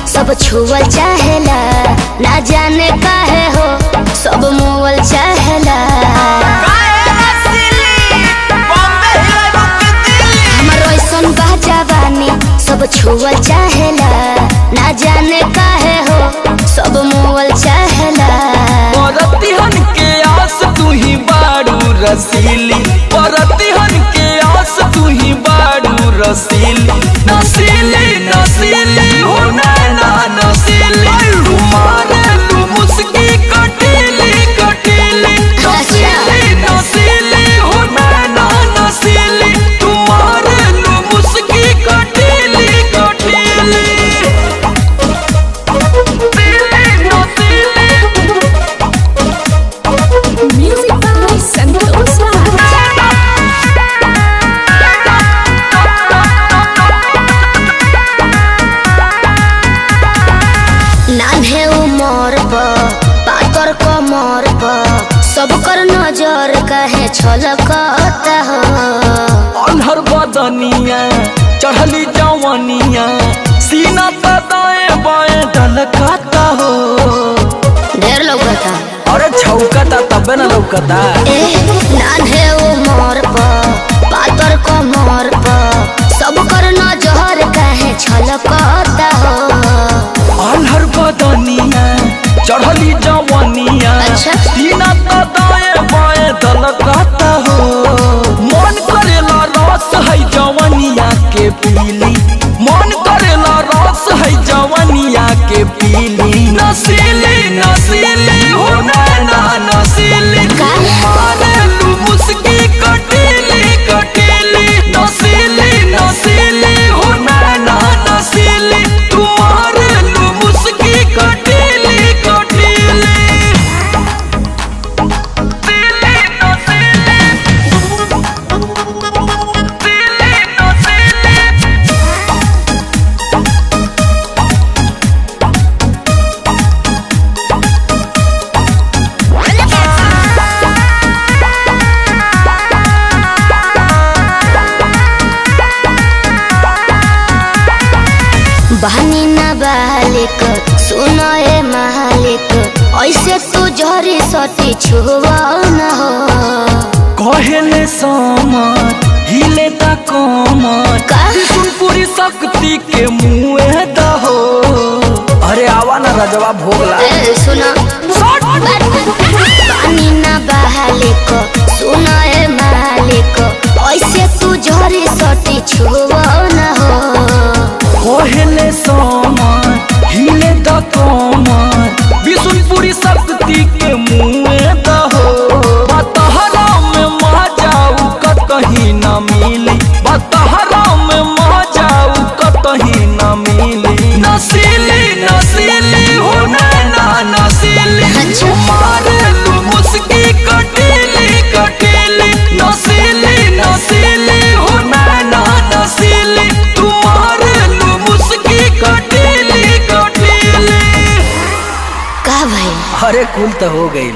सब छुअल चाहेला, ना जाने काहे हो सब मोवल चाहेला। हमर ऐसन बाजावानी सब छुअल चाहेला, ना जाने काहे हो सब मोवल चाहेला। परतिहन के आस तू ही बाड़ू रसीली, परतिहन के आस तू ही बाड़ू रसीली। नसीली नसीली हो नैना नसीली, तुम्हारे तू मुस्की कटीली कटीली। नसीली नसीली हो नैना नसीली, तुम्हारे तू मुस्की कटीली कटीली। नान्हे उमर पातर कमर सब कर नजर कहे छलकता हो। अनहर बदनिया चढ़ली जवनिया, सीना पे दाएं बाएं ढलकाता हो। ढेर लौकता अरे छौकता तबे न लौकता। नान्हे उमर पातर कमर सब कर नजर कहे छलकता हो। अनहर बदनिया चढ़ली जवनिया, सीना पे दाएं बाएं ढलकाता हो। मन करेला रस है जवनिया के पीली, मन करेला रस है जवनिया के पीली। नसीली नसीली हो नैना नसीली, तुम्हारे तू मुस्की कटीली कटीली। नसीली नसीली हो नैना नसीली, तुम्हारे तू मुस्की कटीली कटीली। बहनी न बालिक सुनो ए मालिक, ऐसे तू जहरी सती छुआ न हो। कहले समर हिले ता कमर, पूरी शक्ति के मुँह दहो। अरे आवा न रजवा भोगला। सुनो बहनी न बालिक सुनो ए मालिक, ऐसे तू जहरी सती छुआ न हो। कहले समर हिले ता कमर, विष्णुपुरी शक्ति के मुँह दहो। बतहरा में मजाऊ कतही न मिली, बतहरा में मजाऊ कतही न मिली। नसीली नसीली हो नैना नसीली, तुम्हारे तू मुस्की कटीली कटीली। नसीली नसीली हो नैना नसीली, तुम्हारे तू मुस्की कटीली कटीली। का भाई अरे कुल तो हो गई।